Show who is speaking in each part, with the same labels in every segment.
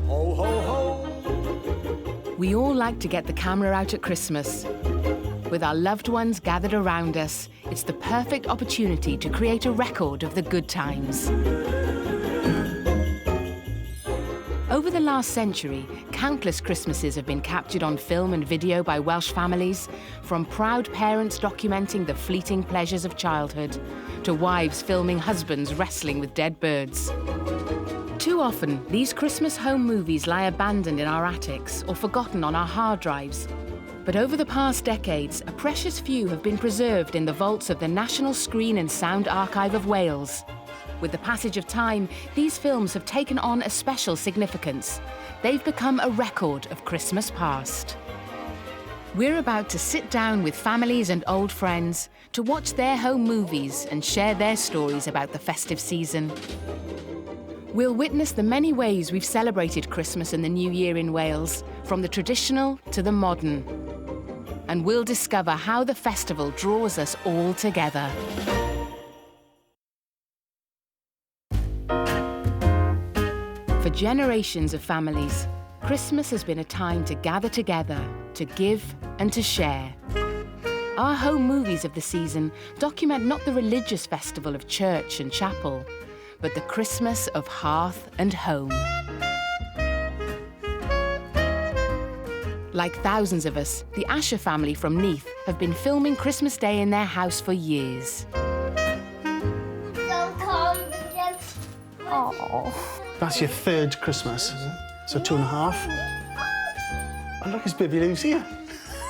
Speaker 1: Ho, ho, ho.
Speaker 2: We all like to get the camera out at Christmas. With our loved ones gathered around us, it's the perfect opportunity to create a record of the good times. Over the last century, countless Christmases have been captured on film and video by Welsh families, from proud parents documenting the fleeting pleasures of childhood, to wives filming husbands wrestling with dead birds. Too often, these Christmas home movies lie abandoned in our attics or forgotten on our hard drives. But over the past decades, a precious few have been preserved in the vaults of the National Screen and Sound Archive of Wales. With the passage of time, these films have taken on a special significance. They've become a record of Christmas past. We're about to sit down with families and old friends to watch their home movies and share their stories about the festive season. We'll witness the many ways we've celebrated Christmas and the New Year in Wales, from the traditional to the modern. And we'll discover how the festival draws us all together. For generations of families, Christmas has been a time to gather together, to give and to share. Our home movies of the season document not the religious festival of church and chapel, but the Christmas of hearth and home. Like thousands of us, the Asher family from Neath have been filming Christmas Day in their house for years.
Speaker 3: Oh. That's your third Christmas, so 2.5. And look, it's baby Luke's here.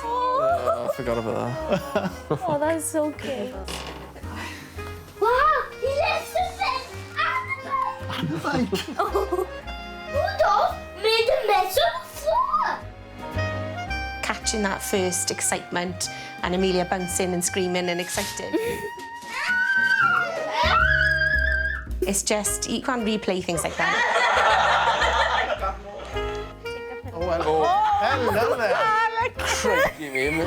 Speaker 4: I forgot about that.
Speaker 5: Oh, that's so cute.
Speaker 6: Wow, he lifts the bed and the bike. Oh. Rudolph made a mess on the floor.
Speaker 5: Catching that first excitement and Amelia bouncing and screaming and excited. It's just, you can't replay things like that.
Speaker 3: Oh, well. Oh, hello there.
Speaker 4: Crikey, me.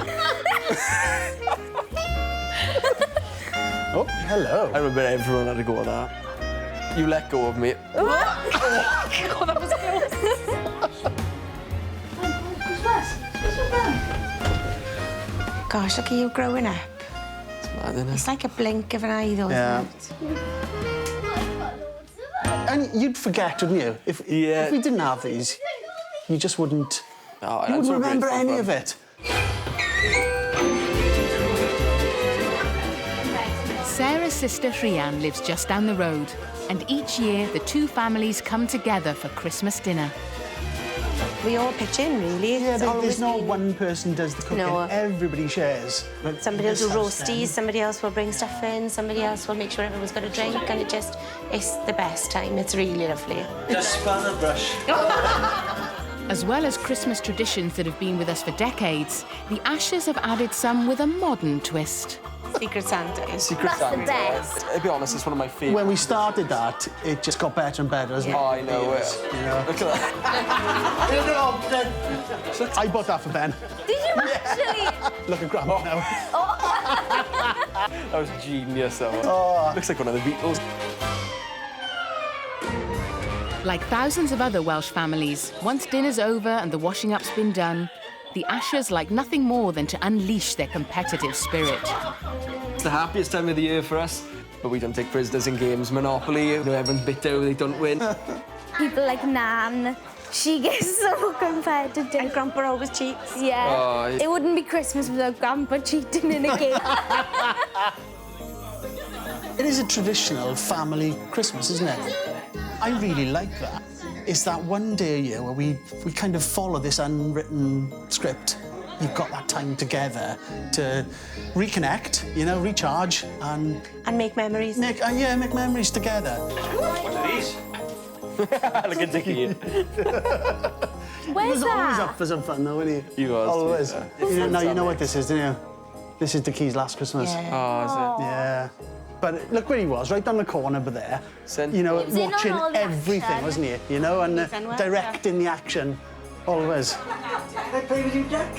Speaker 3: Oh, hello.
Speaker 4: I remember everyone had to go with that. You let go of me.
Speaker 5: Oh, that was close. Gosh, look at you growing up.
Speaker 4: It's mad, isn't it?
Speaker 5: It's like a blink of an eye, though,
Speaker 3: Yeah.
Speaker 5: isn't it?
Speaker 3: And you'd forget, wouldn't you? If we didn't have these, you just wouldn't...
Speaker 4: Oh,
Speaker 3: you wouldn't remember any of it.
Speaker 2: Sarah's sister Rhian lives just down the road, and each year the two families come together for Christmas dinner.
Speaker 5: We all pitch in, really.
Speaker 3: Yeah,
Speaker 5: It's
Speaker 3: there's
Speaker 5: always
Speaker 3: no
Speaker 5: been-
Speaker 3: one person does the cooking.
Speaker 5: No.
Speaker 3: Everybody shares. But
Speaker 5: Somebody will
Speaker 3: this
Speaker 5: do
Speaker 3: house
Speaker 5: roasties, somebody else will bring stuff in, somebody else will make sure everyone's got a drink, and it's the best time. It's really lovely.
Speaker 1: Just span a brush.
Speaker 2: As well as Christmas traditions that have been with us for decades, the Ashers have added some with a modern twist.
Speaker 5: Secret Santa.
Speaker 4: Secret
Speaker 6: That's the
Speaker 4: Santa.
Speaker 6: best.
Speaker 4: I'll be honest, it's one of my favourite.
Speaker 3: When we started that, it just got better and better, hasn't it?
Speaker 4: Oh, I know it.
Speaker 3: You know?
Speaker 4: Look at that.
Speaker 3: I bought that for Ben.
Speaker 6: Did you actually?
Speaker 3: Look at Grandma now.
Speaker 4: That was genius, though.
Speaker 3: Oh.
Speaker 4: Looks like one of the Beatles.
Speaker 2: Like thousands of other Welsh families, once dinner's over and the washing up's been done, the Ashers like nothing more than to unleash their competitive spirit.
Speaker 4: It's the happiest time of the year for us, but we don't take prisoners in games. Monopoly, you know, everyone's bitter when they don't win.
Speaker 6: People like Nan, she gets so competitive.
Speaker 5: And Grandpa always cheats.
Speaker 6: Yeah.
Speaker 4: Oh,
Speaker 6: It wouldn't be Christmas without Grandpa cheating in a game.
Speaker 3: It is a traditional family Christmas, isn't it? I really like that. It's that one day a year where we kind of follow this unwritten script. You've got that time together to reconnect, you know, recharge and
Speaker 5: make memories.
Speaker 3: make memories together.
Speaker 1: One of these.
Speaker 4: Look at Dickie.
Speaker 6: Where's
Speaker 3: He was always
Speaker 6: that?
Speaker 3: up for some fun, though, wasn't he?
Speaker 4: He was,
Speaker 3: Always.
Speaker 4: to
Speaker 3: Now you know what this is, don't you? This is the Key's last Christmas.
Speaker 5: Yeah.
Speaker 4: Oh, is it?
Speaker 3: Yeah. But look where he was, right down the corner over there.
Speaker 4: Sent-
Speaker 3: You know,
Speaker 6: He's in on
Speaker 3: watching
Speaker 6: all the
Speaker 3: everything,
Speaker 6: action.
Speaker 3: wasn't he? You know, and
Speaker 5: He's in well,
Speaker 3: directing the action. Always.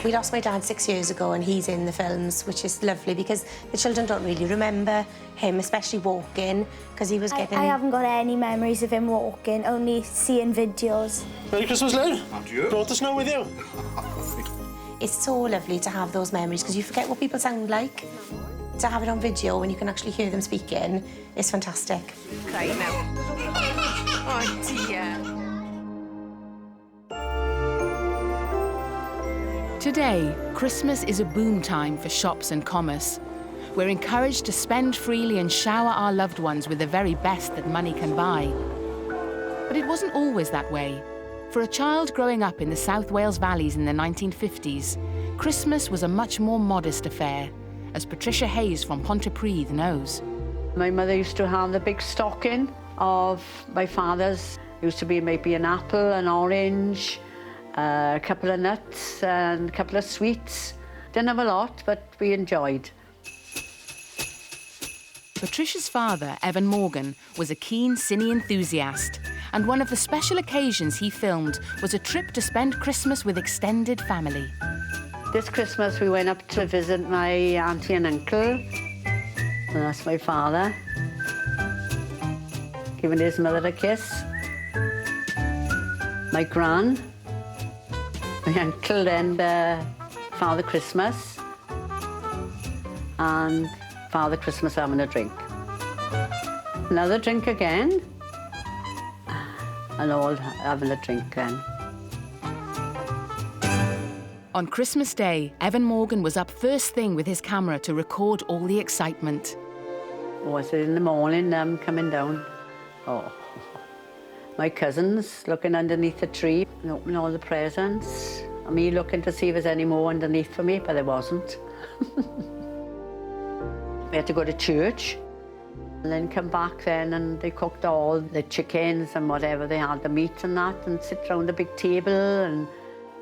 Speaker 5: We lost my dad 6 years ago and he's in the films, which is lovely because the children don't really remember him, especially walking, because he was getting...
Speaker 6: I haven't got any memories of him walking, only seeing videos.
Speaker 3: Merry Christmas, Lynn.
Speaker 1: And you?
Speaker 3: Brought the snow with you.
Speaker 5: It's so lovely to have those memories because you forget what people sound like. To have it on video when you can actually hear them speaking is fantastic.
Speaker 2: Right now. Oh dear. Today, Christmas is a boom time for shops and commerce. We're encouraged to spend freely and shower our loved ones with the very best that money can buy. But it wasn't always that way. For a child growing up in the South Wales valleys in the 1950s, Christmas was a much more modest affair, as Patricia Hayes from Pontypridd knows.
Speaker 7: My mother used to have the big stocking of my father's. It used to be maybe an apple, an orange, a couple of nuts and a couple of sweets. Didn't have a lot, but we enjoyed.
Speaker 2: Patricia's father, Evan Morgan, was a keen cine enthusiast, and one of the special occasions he filmed was a trip to spend Christmas with extended family.
Speaker 7: This Christmas we went up to visit my auntie and uncle. And that's my father, giving his mother a kiss. My gran, my uncle and Father Christmas, and Father Christmas having a drink. Another drink again, and all having a drink again.
Speaker 2: On Christmas Day, Evan Morgan was up first thing with his camera to record all the excitement.
Speaker 7: Was it in the morning, coming down? Oh, my cousins looking underneath the tree and opening all the presents. And me looking to see if there's any more underneath for me, but there wasn't. We had to go to church and then come back then, and they cooked all the chickens and whatever they had, the meat and that, and sit around the big table. And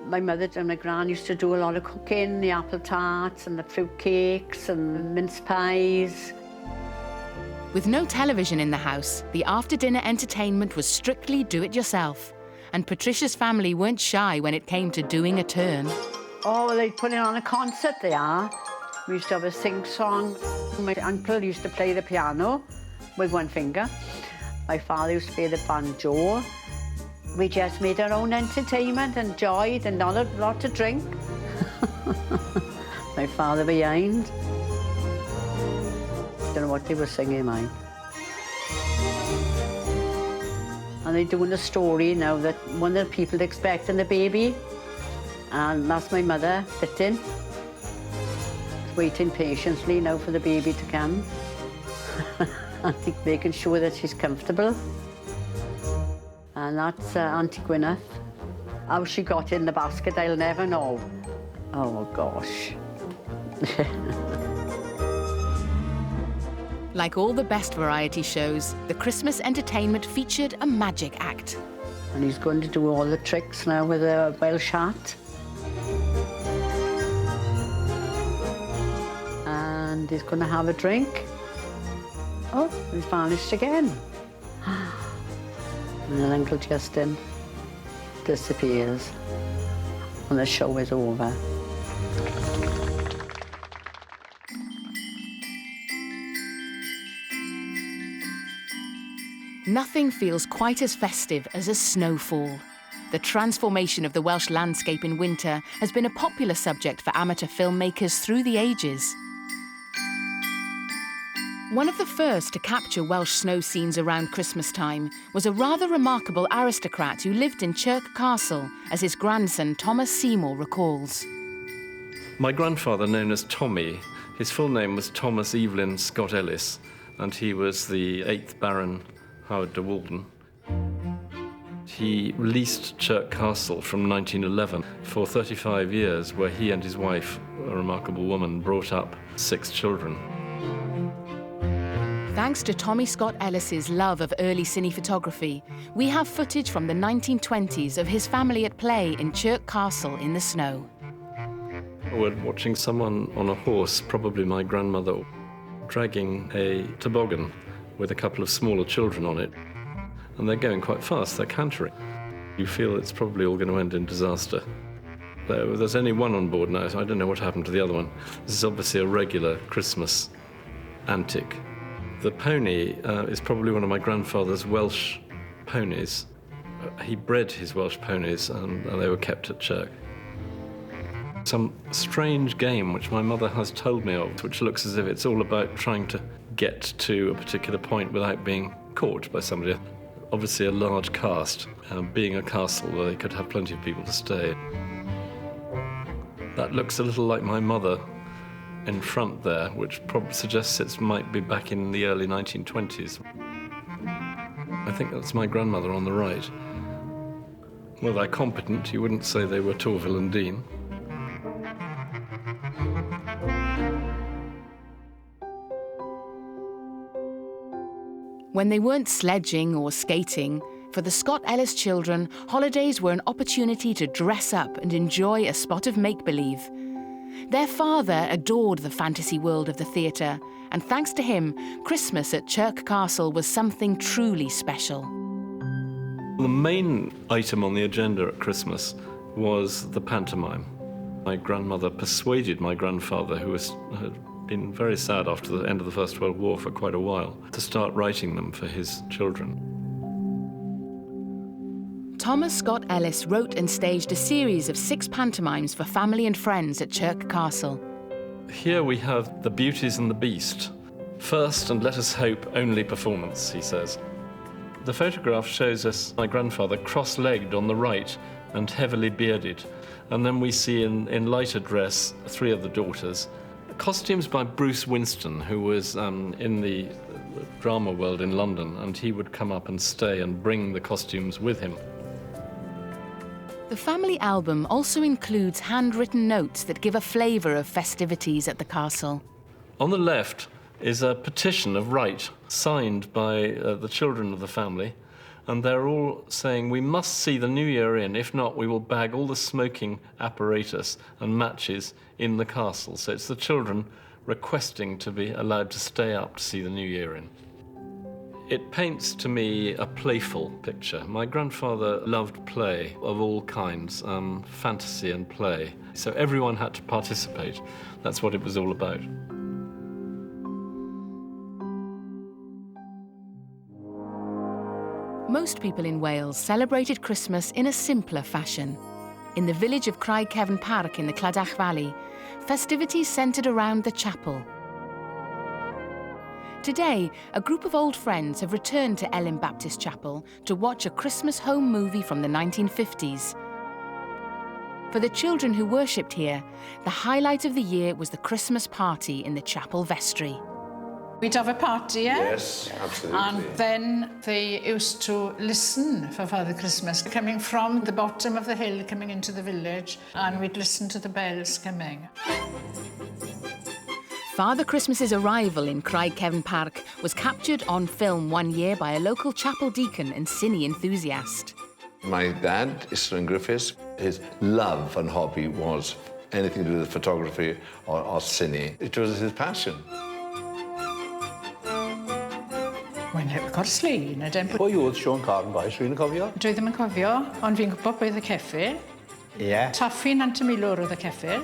Speaker 7: my mother and my gran used to do a lot of cooking, the apple tarts and the fruit cakes and mince pies.
Speaker 2: With no television in the house, the after-dinner entertainment was strictly do-it-yourself, and Patricia's family weren't shy when it came to doing a turn.
Speaker 7: Oh, they put it on a concert, they are. We used to have a sing-song. My uncle used to play the piano with one finger. My father used to play the banjo. We just made our own entertainment, enjoyed, and not a lot to drink. My father behind. Don't know what they were singing, mine. And they're doing a story now that one of the people expecting the baby, and that's my mother, fitting. Waiting patiently now for the baby to come. I think making sure that she's comfortable. And that's Auntie Gwyneth. How she got in the basket, I'll never know. Oh, gosh.
Speaker 2: Like all the best variety shows, the Christmas entertainment featured a magic act.
Speaker 7: And he's going to do all the tricks now with a Welsh hat. And he's going to have a drink. Oh, he's vanished again. And then Uncle Justin disappears and the show is over.
Speaker 2: Nothing feels quite as festive as a snowfall. The transformation of the Welsh landscape in winter has been a popular subject for amateur filmmakers through the ages. One of the first to capture Welsh snow scenes around Christmas time was a rather remarkable aristocrat who lived in Chirk Castle, as his grandson Thomas Seymour recalls.
Speaker 8: My grandfather, known as Tommy, his full name was Thomas Evelyn Scott Ellis, and he was the 8th Baron Howard de Walden. He leased Chirk Castle from 1911 for 35 years, where he and his wife, a remarkable woman, brought up 6 children.
Speaker 2: Thanks to Tommy Scott Ellis's love of early cine photography, we have footage from the 1920s of his family at play in Chirk Castle in the snow.
Speaker 8: We're watching someone on a horse, probably my grandmother, dragging a toboggan with a couple of smaller children on it. And they're going quite fast, they're cantering. You feel it's probably all going to end in disaster. There's only one on board now, so I don't know what happened to the other one. This is obviously a regular Christmas antic. The pony is probably one of my grandfather's Welsh ponies. He bred his Welsh ponies and they were kept at Chirk. Some strange game which my mother has told me of, which looks as if it's all about trying to get to a particular point without being caught by somebody. Obviously a large cast, being a castle where they could have plenty of people to stay. That looks a little like my mother in front there, which probably suggests it might be back in the early 1920s. I think that's my grandmother on the right. Well, they're competent. You wouldn't say they were Torvill and Dean.
Speaker 2: When they weren't sledging or skating, for the Scott Ellis children, holidays were an opportunity to dress up and enjoy a spot of make-believe. Their father adored the fantasy world of the theatre, and thanks to him, Christmas at Chirk Castle was something truly special.
Speaker 8: The main item on the agenda at Christmas was the pantomime. My grandmother persuaded my grandfather, who had been very sad after the end of the First World War for quite a while, to start writing them for his children.
Speaker 2: Thomas Scott Ellis wrote and staged a series of 6 pantomimes for family and friends at Chirk Castle.
Speaker 8: Here we have The Beauties and the Beast. First, and let us hope, only performance, he says. The photograph shows us my grandfather cross-legged on the right and heavily bearded. And then we see in lighter dress 3 of the daughters. Costumes by Bruce Winston, who was in the drama world in London, and he would come up and stay and bring the costumes with him.
Speaker 2: The family album also includes handwritten notes that give a flavour of festivities at the castle.
Speaker 8: On the left is a petition of right, signed by the children of the family, and they're all saying, we must see the new year in, if not we will bag all the smoking apparatus and matches in the castle. So it's the children requesting to be allowed to stay up to see the new year in. It paints to me a playful picture. My grandfather loved play of all kinds, fantasy and play. So everyone had to participate. That's what it was all about.
Speaker 2: Most people in Wales celebrated Christmas in a simpler fashion. In the village of Clydach Park in the Clydach Valley, festivities centred around the chapel. Today, a group of old friends have returned to Ellyn Baptist Chapel to watch a Christmas home movie from the 1950s. For the children who worshipped here, the highlight of the year was the Christmas party in the chapel vestry.
Speaker 9: We'd have a party, yeah?
Speaker 1: Yes, absolutely.
Speaker 9: And then they used to listen for Father Christmas, coming from the bottom of the hill, coming into the village, and we'd listen to the bells coming.
Speaker 2: Father Christmas's arrival in Clydach Park was captured on film one year by a local chapel deacon and cine enthusiast.
Speaker 10: My dad, Islwyn Griffiths, his love and hobby was anything to do with photography or cine. It was his passion.
Speaker 9: Mae'n cor slein, ydyn.
Speaker 1: Pwy oedd Sean Carn Boys, rwy'n cofio?
Speaker 9: Dwi ddim yn cofio, ond fi'n gwybod beth y ceffyl.
Speaker 1: Ie.
Speaker 9: Taffi Nantamilwr oedd y ceffyl.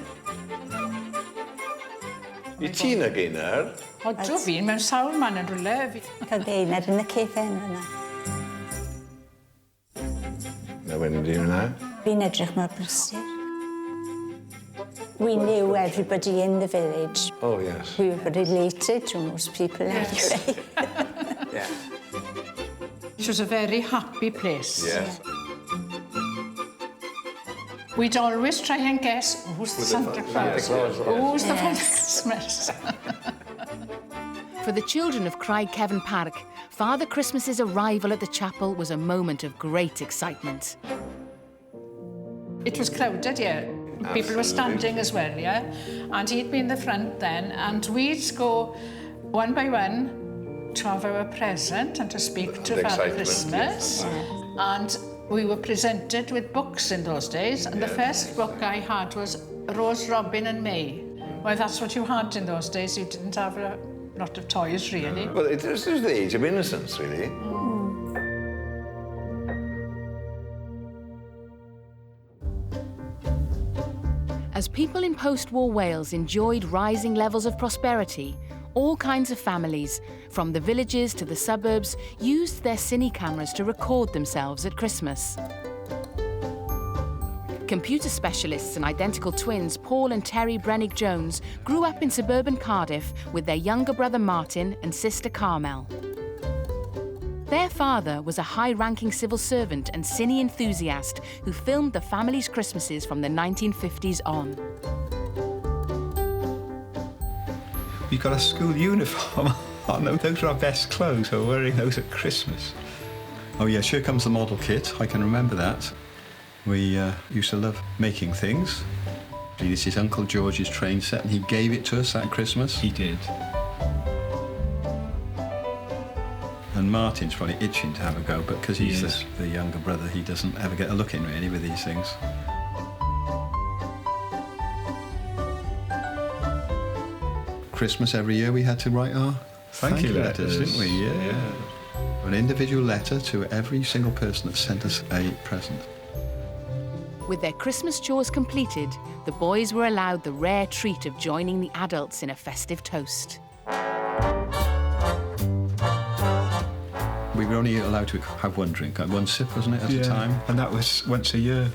Speaker 10: I ti na Gaynor?
Speaker 9: Odw fi'n mewn sawl man yn rhywle.
Speaker 5: Cael Gaynor yn y cefen yna.
Speaker 10: Na when do you know?
Speaker 5: Fi'n edrych mor brysur. We knew everybody in the village.
Speaker 10: Oh, yes.
Speaker 5: We were related to most people anyway.
Speaker 10: Yeah.
Speaker 9: It was a very happy place.
Speaker 10: Yes.
Speaker 9: We'd always try and guess who's the Santa Claus, who's the Father Christmas.
Speaker 2: For the children of Clydach Park, Father Christmas's arrival at the chapel was a moment of great excitement.
Speaker 9: It was crowded, yeah. People were standing as well, yeah? And he'd be in the front then, and we'd go one by one to have our present and to speak to Father Christmas.
Speaker 10: Yes.
Speaker 9: And we were presented with books in those days, and the first book I had was Rose, Robin and May. Well, that's what you had in those days. You didn't have a lot of toys, really.
Speaker 10: Well, it was the age of innocence, really.
Speaker 2: As people in post-war Wales enjoyed rising levels of prosperity, all kinds of families, from the villages to the suburbs, used their cine cameras to record themselves at Christmas. Computer specialists and identical twins Paul and Terry Brennig-Jones grew up in suburban Cardiff with their younger brother Martin and sister Carmel. Their father was a high-ranking civil servant and cine enthusiast who filmed the family's Christmases from the 1950s on.
Speaker 11: We've got a school uniform on. Those are our best clothes. We're wearing those at Christmas. Oh yes, here comes the model kit. I can remember that. We used to love making things. This is Uncle George's train set, and he gave it to us at Christmas. He did.
Speaker 12: And Martin's probably itching to have a go, but because he's the younger brother, he doesn't ever get a look in, really, with these things. Christmas every year we had to write our thank you letters, didn't we? Yeah. An individual letter to every single person that sent us a present.
Speaker 2: With their Christmas chores completed, the boys were allowed the rare treat of joining the adults in a festive toast.
Speaker 12: We were only allowed to have one drink, one sip, wasn't it, at a time?
Speaker 11: And that was once a year.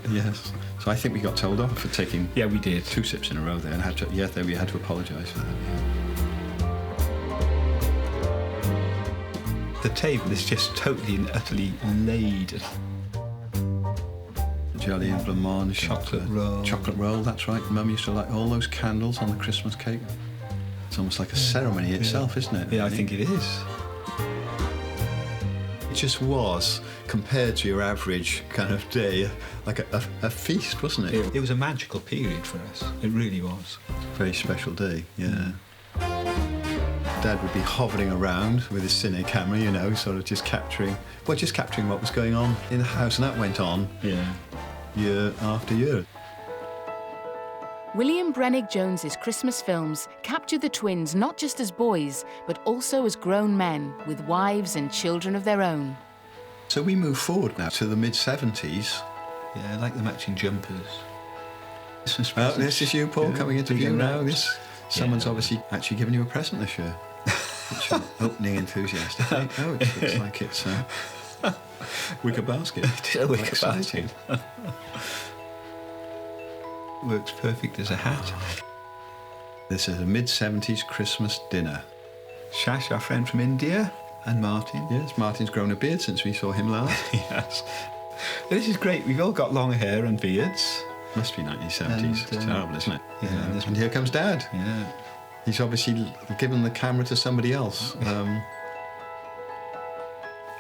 Speaker 12: Yes. So I think we got told off for taking
Speaker 11: we did
Speaker 12: 2 sips in a row there, and had to, we had to apologise for that.
Speaker 11: The table is just totally and utterly laid.
Speaker 12: Jelly and blancmange.
Speaker 11: Chocolate roll.
Speaker 12: Chocolate roll, that's right. Mum used to light all those candles on the Christmas cake. It's almost like a ceremony itself, isn't it?
Speaker 11: Yeah, I think it is.
Speaker 12: It just was, compared to your average kind of day, like a feast, wasn't it?
Speaker 11: It was a magical period for us. It really was.
Speaker 12: Very special day, yeah. Dad would be hovering around with his cine camera, you know, sort of just capturing what was going on in the house, and that went on year after year.
Speaker 2: William Brennig-Jones's Christmas films capture the twins not just as boys, but also as grown men with wives and children of their own.
Speaker 12: So we move forward now to the mid-70s.
Speaker 11: Yeah, I like the matching jumpers.
Speaker 12: This is you, Paul, coming into view now. Someone's obviously actually given you a present this year. Which you're opening enthusiastically. Oh, it looks like it's a wicker basket.
Speaker 11: It's a wicker basket. Works perfect as a hat.
Speaker 12: This is a mid-70s Christmas dinner.
Speaker 11: Shash, our friend from India, and Martin.
Speaker 12: Yes, Martin's grown a beard since we saw him last.
Speaker 11: Yes. This is great. We've all got long hair and beards.
Speaker 12: Must be 1970s. It's terrible, isn't it?
Speaker 11: Yeah.
Speaker 12: And here comes Dad.
Speaker 11: Yeah.
Speaker 12: He's obviously given the camera to somebody else.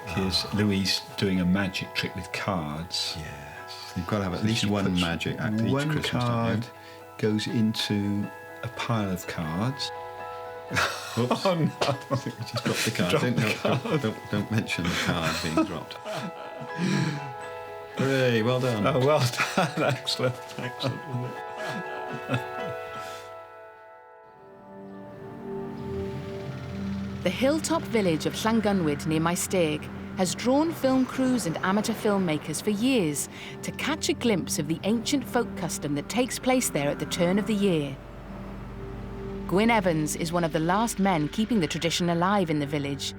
Speaker 11: Here's Louise doing a magic trick with cards.
Speaker 12: Yes. You've got to have at least one magic act each
Speaker 11: one
Speaker 12: Christmas.
Speaker 11: Card goes into a pile of cards.
Speaker 12: Oops. Oh, no. I think we just dropped the card. Don't mention the card being dropped. Hooray, well done.
Speaker 11: Oh, well done. Excellent.
Speaker 2: The hilltop village of Llangynwyd near Maesteg has drawn film crews and amateur filmmakers for years to catch a glimpse of the ancient folk custom that takes place there at the turn of the year. Gwyn Evans is one of the last men keeping the tradition alive in the village.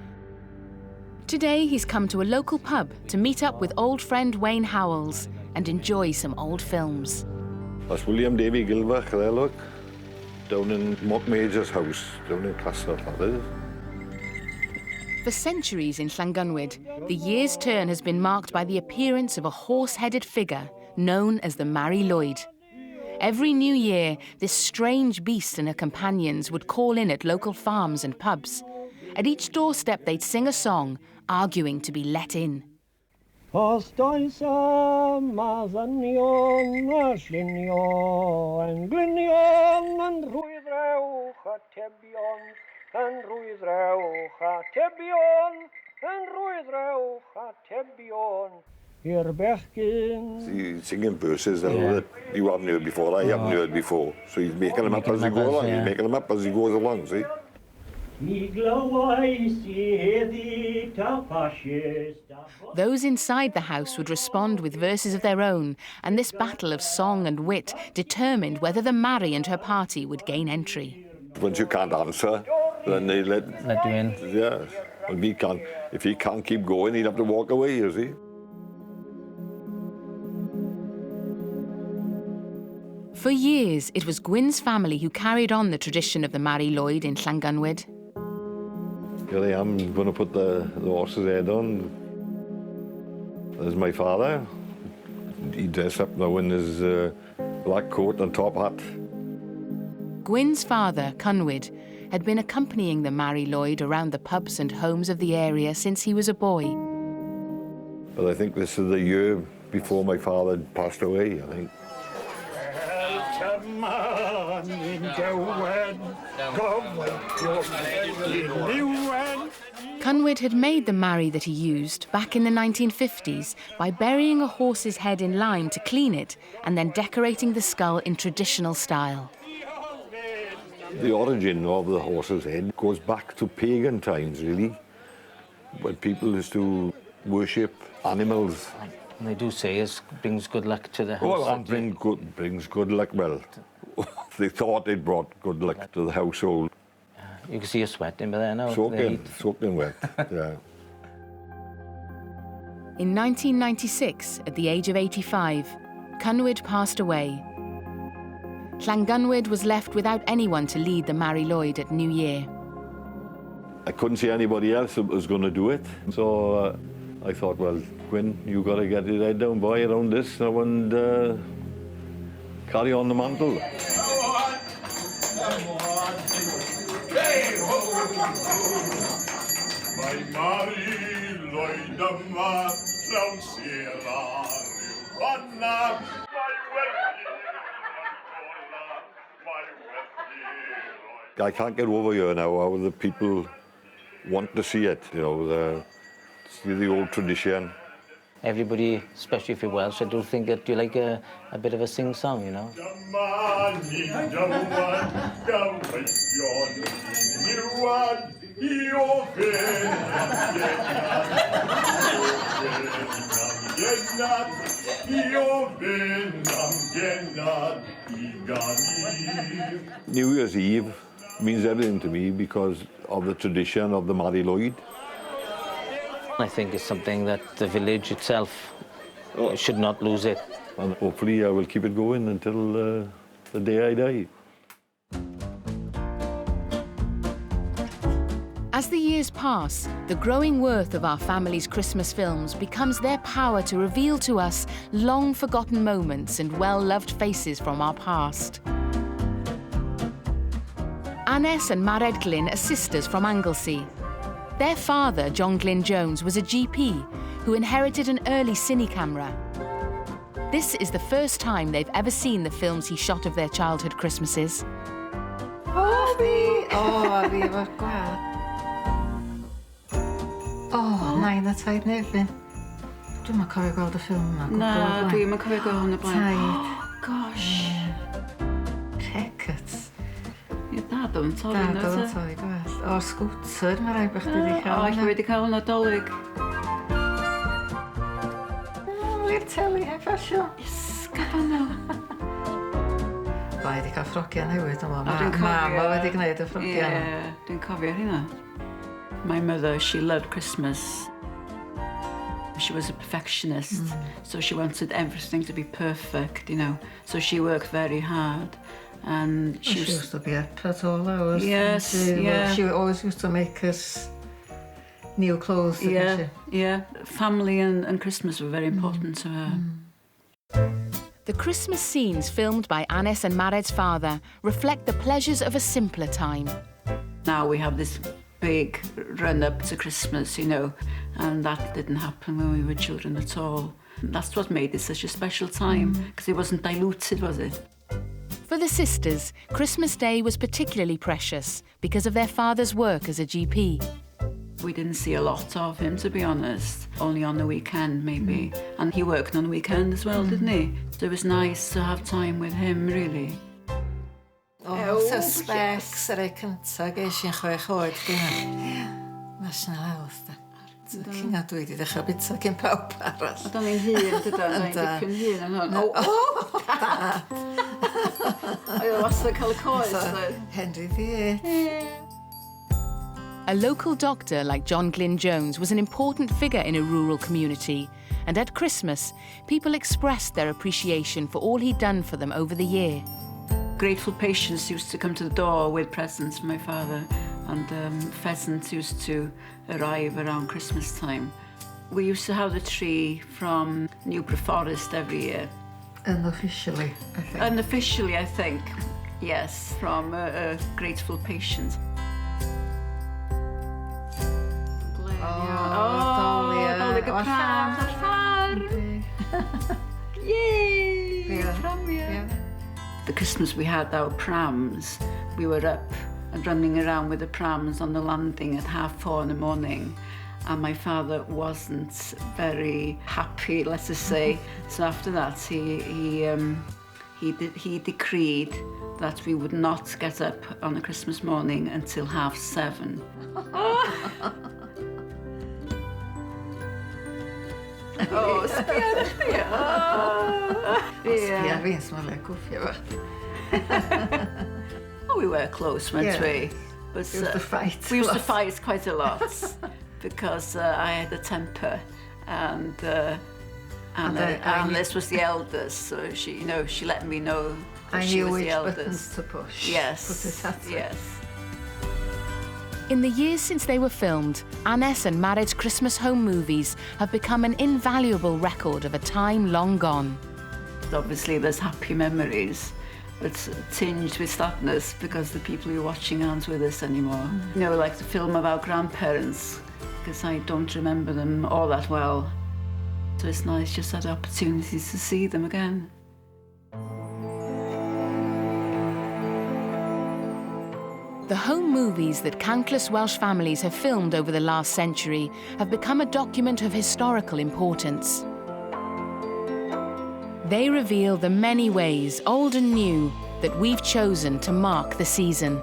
Speaker 2: Today he's come to a local pub to meet up with old friend Wayne Howells and enjoy some old films.
Speaker 10: That's William Davy Gilbert there, look. Down in Mock Major's house, down in Clydach, that is.
Speaker 2: For centuries in Llangynwyd, the year's turn has been marked by the appearance of a horse-headed figure known as the Mari Lwyd. Every new year, this strange beast and her companions would call in at local farms and pubs. At each doorstep, they'd sing a song, arguing to be let in.
Speaker 10: He's singing verses that you haven't heard before, I haven't heard before. So he's making them up as he goes along, see?
Speaker 2: Those inside the house would respond with verses of their own, and this battle of song and wit determined whether the Mari and her party would gain entry.
Speaker 10: Once you can't answer, then they let
Speaker 13: you in.
Speaker 10: Yeah. And if he can't keep going, he'll have to walk away, you see.
Speaker 2: For years, it was Gwyn's family who carried on the tradition of the Mari Lwyd in Llangynwyd.
Speaker 10: Here I am, going to put the horse's head on. There's my father. He dressed up now in his black coat and top hat.
Speaker 2: Gwyn's father, Llangynwyd, had been accompanying the Mari Lwyd around the pubs and homes of the area since he was a boy.
Speaker 10: But I think this is the year before my father passed away, I think.
Speaker 2: Llangynwyd had made the Mari that he used back in the 1950s by burying a horse's head in lime to clean it and then decorating the skull in traditional style.
Speaker 10: The origin of the horse's head goes back to pagan times, really, when people used to worship animals.
Speaker 13: And they do say it brings good luck to the house.
Speaker 10: Well, that brings good luck. Well, they thought it brought good luck to the household.
Speaker 13: You can see you sweating by there now.
Speaker 10: Soaking wet, yeah.
Speaker 2: In 1996, at the age of 85, Llangynwyd passed away. Llangynwyd was left without anyone to lead the Mari Lwyd at New Year.
Speaker 10: I couldn't see anybody else that was going to do it, so I thought, well, Gwyn, you got to get your head down, boy, around this now and carry on the mantle.
Speaker 14: My Mari Lwyd yma, llawn sir ar yw fanna,
Speaker 10: I can't get over here now how the people want to see it, you know, see the old tradition.
Speaker 13: Everybody, especially if you're Welsh, I do think that you like a bit of a sing-song, you know.
Speaker 10: New Year's Eve means everything to me because of the tradition of the Mari Lwyd.
Speaker 13: I think it's something that the village itself should not lose it.
Speaker 10: And hopefully I will keep it going until the day I die.
Speaker 2: As the years pass, the growing worth of our family's Christmas films becomes their power to reveal to us long-forgotten moments and well-loved faces from our past. Annes and Mared Glyn are sisters from Anglesey. Their father, John Glyn Jones, was a GP who inherited an early cine camera. This is the first time they've ever seen the films he shot of their childhood Christmases.
Speaker 15: efo'r gwad. Nain a taid nefyn. Dwi'n ma'n cofio gweld y ffilm yma.
Speaker 16: Na, dwi'n ma'n cofio gweld hwn y blaen.
Speaker 15: Taid.
Speaker 16: Gosh.
Speaker 15: Rickets.
Speaker 16: Ie, dad o'n torri na ta.
Speaker 15: Dad o'n torri gwell. O'r sgwtr, mae rai bych chi wedi cael.
Speaker 16: O, eich wedi cael Nadolig.
Speaker 15: I'r teli heb asio.
Speaker 16: Sgafano.
Speaker 15: Bai wedi cael ffrogiau newydd yma. Mam wedi gwneud y ffrogiau yma.
Speaker 16: Ie, dwi'n cofio hynna. My mother, she loved Christmas. She was a perfectionist, so she wanted everything to be perfect, you know. So she worked very hard. And
Speaker 15: she used to be up at all hours.
Speaker 16: Yes, yeah.
Speaker 15: She always used to make us new clothes.
Speaker 16: Yeah. Family and Christmas were very important to her.
Speaker 2: The Christmas scenes filmed by Annes and Mared's father reflect the pleasures of a simpler time.
Speaker 16: Now we have this big run-up to Christmas, you know, and that didn't happen when we were children at all. That's what made it such a special time, because it wasn't diluted, was it?
Speaker 2: For the sisters, Christmas Day was particularly precious because of their father's work as a GP.
Speaker 16: We didn't see a lot of him, to be honest, only on the weekend, maybe. And he worked on the weekend as well, didn't he? So it was nice to have time with him, really.
Speaker 15: So specs ar ei cynta, ges i'n 6 oed gyda. National Health. Cynna dwi wedi dechrau bita cyn pawb arall.
Speaker 16: A do'n i'n hyn, dydyn, dipyn hyn yn hwn. O, dad! Oedd wastad cael y coes.
Speaker 15: Henry VIII.
Speaker 2: A local doctor like John Glyn Jones was an important figure in a rural community, and at Christmas, people expressed their appreciation for all he'd done for them over the year.
Speaker 16: Grateful patients used to come to the door with presents from my father, and pheasants used to arrive around Christmas time. We used to have the tree from Newborough Forest every year.
Speaker 15: Unofficially, I think.
Speaker 16: Unofficially, I think, yes, from a grateful patient. Dolig y pram ar ffarm. Yay! Pram, The Christmas we had our prams, we were up and running around with the prams on the landing at 4:30 in the morning. And my father wasn't very happy, let's just say. So after that, he decreed that we would not get up on a Christmas morning until 7:30. Oh, sbia chdi.
Speaker 15: Sbia fi, smalau gwffio fo.
Speaker 16: Oh, we were close, weren't we?
Speaker 15: But, we used to fight.
Speaker 16: We used to fight quite a lot because I had a temper, and Alice was the eldest, so she let me know that she was the eldest.
Speaker 15: I knew which buttons to push.
Speaker 16: Yes, yes.
Speaker 2: In the years since they were filmed, Annes and Marid's Christmas home movies have become an invaluable record of a time long gone.
Speaker 16: Obviously, there's happy memories, but tinged with sadness because the people who are watching aren't with us anymore. You know, like the film of our grandparents, because I don't remember them all that well. So it's nice just to have opportunities to see them again.
Speaker 2: The home movies that countless Welsh families have filmed over the last century have become a document of historical importance. They reveal the many ways, old and new, that we've chosen to mark the season.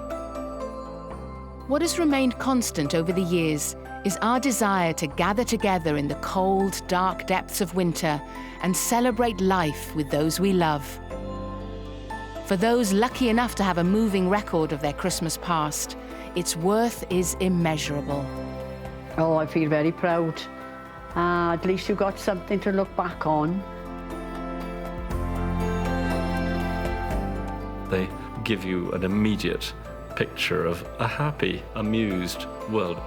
Speaker 2: What has remained constant over the years is our desire to gather together in the cold, dark depths of winter and celebrate life with those we love. For those lucky enough to have a moving record of their Christmas past, its worth is immeasurable.
Speaker 7: Oh, I feel very proud. At least you got something to look back on.
Speaker 8: They give you an immediate picture of a happy, amused world.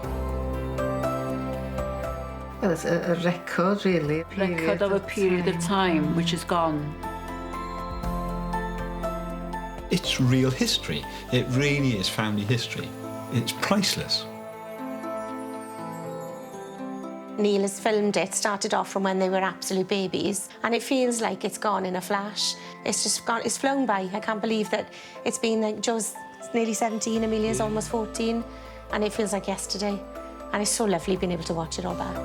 Speaker 15: Well, it's a record, really.
Speaker 16: Record of a period of time which is gone.
Speaker 11: It's real history. It really is family history. It's priceless.
Speaker 5: Neil has filmed it, started off from when they were absolute babies, and it feels like it's gone in a flash. It's just gone, it's flown by. I can't believe that it's been like, Joe's nearly 17, Amelia's almost 14, and it feels like yesterday. And it's so lovely being able to watch it all back.